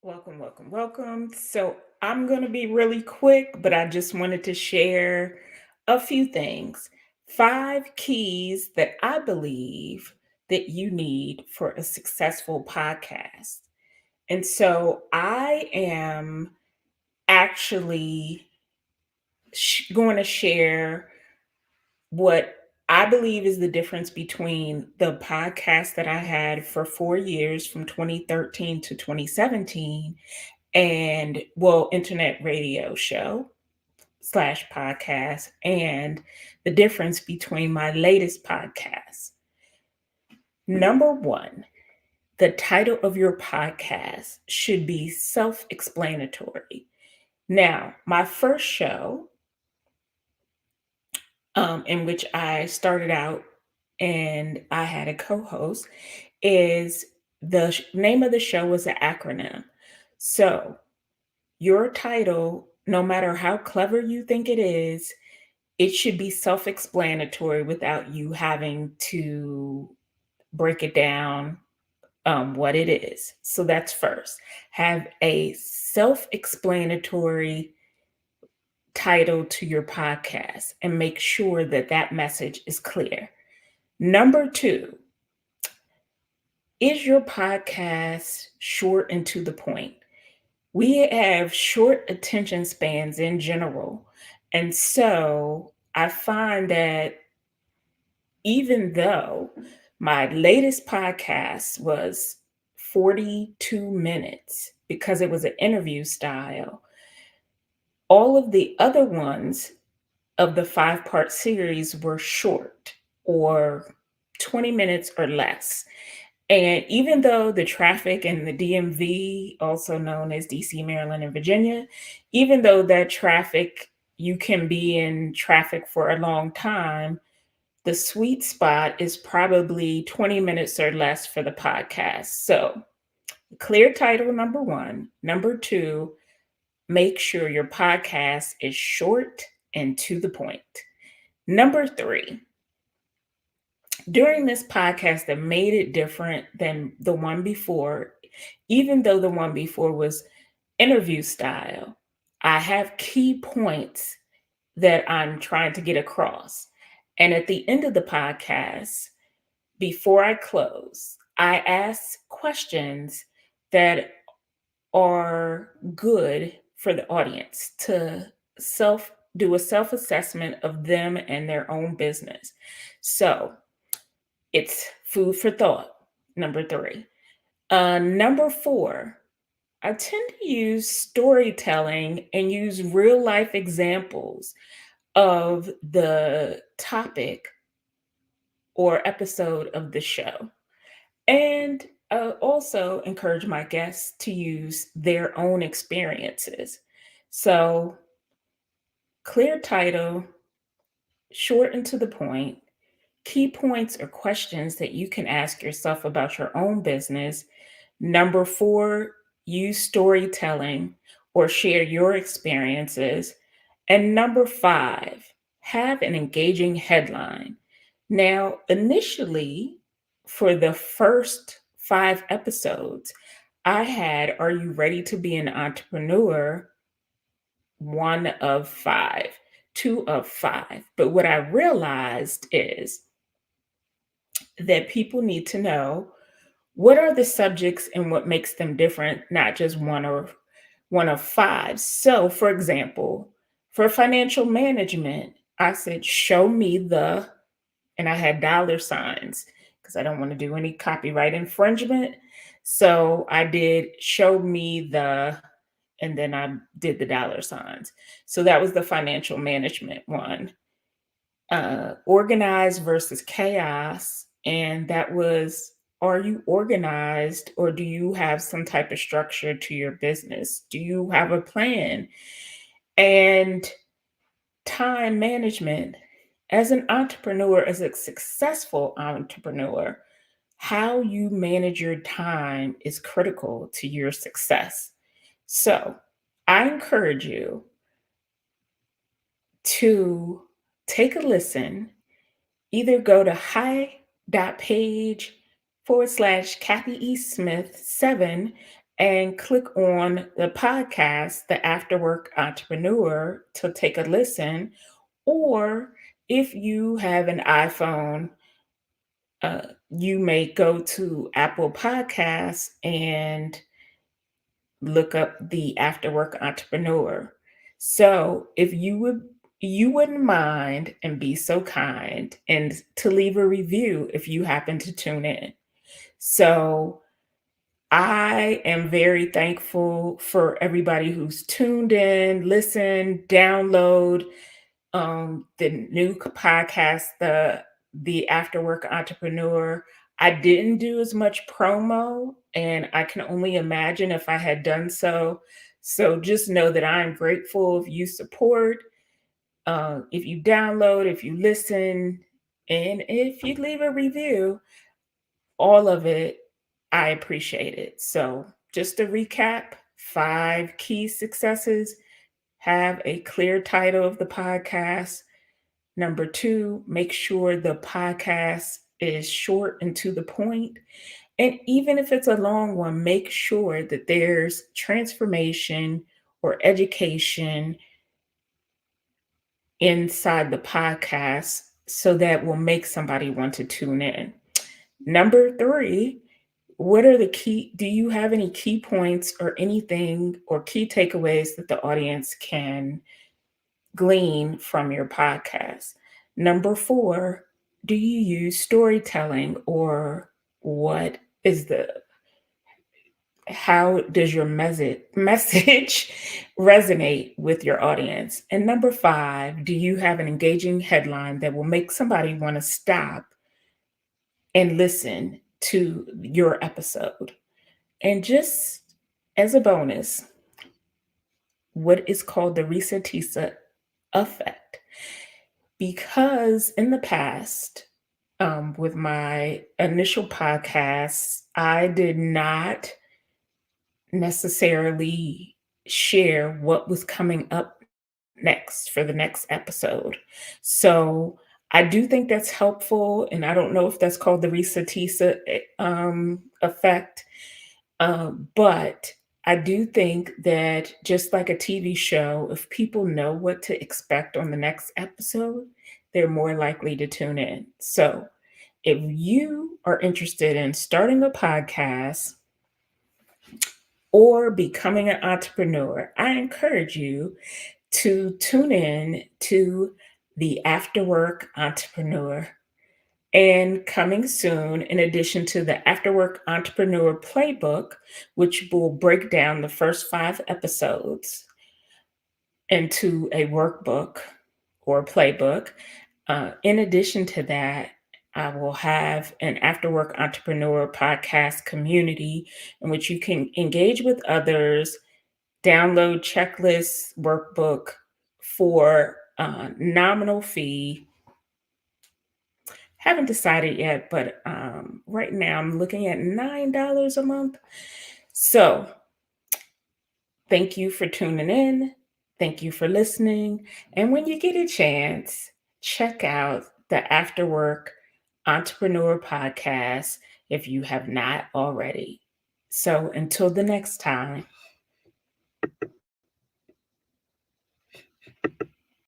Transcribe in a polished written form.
Welcome, welcome, welcome. So I'm going to be really quick, but I just wanted to share a few things. Five keys that I believe that you need for a successful podcast. And so I am actually going to share what I believe is the difference between the podcast that I had for 4 years from 2013 to 2017 and internet radio show slash podcast and the difference between my latest podcast. Number one, the title of your podcast should be self explanatory. Now, my first show, in which I started out and I had a co host, is name of the show was an acronym. So, your title, no matter how clever you think it should be self explanatory without you having to break it down what it is. So that's first. Have a self explanatory title to your podcast and make sure that that message is clear. Number two, is your podcast short and to the point? We have short attention spans in general. And so I find that even though my latest podcast was 42 minutes because it was an interview style, all of the other ones of the 5-part series were short or 20 minutes or less. And even though the traffic in the DMV, also known as DC, Maryland, and Virginia, even though that traffic, you can be in traffic for a long time, the sweet spot is probably 20 minutes or less for the podcast. So, clear title, number one. Number two, make sure your podcast is short and to the point. Number three, during this podcast that made it different than the one before, even though the one before was interview style, I have key points that I'm trying to get across. And at the end of the podcast, before I close, I ask questions that are good for the audience to self do a self assessment of them and their own business. So, it's food for thought. Number three. Number four, I tend to use storytelling and use real life examples of the topic or episode of the show. And also encourage my guests to use their own experiences. So, clear title, short and to the point, key points or questions that you can ask yourself about your own business. Number four, use storytelling or share your experiences. And number five, have an engaging headline. Now, initially, for the first 5 episodes, I had Are You Ready to Be an Entrepreneur? One of five, two of five. But what I realized is that people need to know what are the subjects and what makes them different, not just one of five. So, for example, for financial management, I said, show me the, and I had dollar signs because I don't want to do any copyright infringement. So I did show me the, and then I did the dollar signs. So that was the financial management one. Organized versus chaos. And that was, are you organized or do you have some type of structure to your business? Do you have a plan? And time management. As an entrepreneur, as a successful entrepreneur, how you manage your time is critical to your success. So I encourage you to take a listen, either go to hi.page/Kathy E. Smith 7 and click on the podcast, The After Work Entrepreneur, to take a listen. Or if you have an iPhone, you may go to Apple Podcasts and look up the After Work Entrepreneur. So if you wouldn't mind and be so kind and to leave a review if you happen to tune in. So I am very thankful for everybody who's tuned in, listen, download the new podcast, the After Work Entrepreneur. I didn't do as much promo, and I can only imagine if I had done so. So just know that I'm grateful if you support, if you download, if you listen, and if you leave a review. All of it, I appreciate it. So just to recap, 5 key successes: have a clear title of the podcast. Number 2, make sure the podcast is short and to the point. And even if it's a long one, make sure that there's transformation or education inside the podcast so that will make somebody want to tune in. Number 3, what are the key? Do you have any key points or anything or key takeaways that the audience can glean from your podcast? Number 4, do you use storytelling, or what is the how does your message resonate with your audience? And number 5, do you have an engaging headline that will make somebody want to stop and listen to your episode? And just as a bonus, what is called the Risa Tisa effect. Because in the past, with my initial podcasts, I did not necessarily share what was coming up next for the next episode. So I do think that's helpful. And I don't know if that's called the Risa Tisa effect. But I do think that just like a TV show, if people know what to expect on the next episode, they're more likely to tune in. So if you are interested in starting a podcast or becoming an entrepreneur, I encourage you to tune in to the After Work Entrepreneur. And coming soon, in addition to the Afterwork Entrepreneur Playbook, which will break down the first 5 episodes into a workbook or playbook. In addition to that, I will have an Afterwork Entrepreneur podcast community in which you can engage with others, download checklists, workbook for nominal fee. Haven't decided yet, but right now I'm looking at $9 a month. So thank you for tuning in. Thank you for listening. And when you get a chance, check out the Afterwork Entrepreneur podcast if you have not already. So until the next time.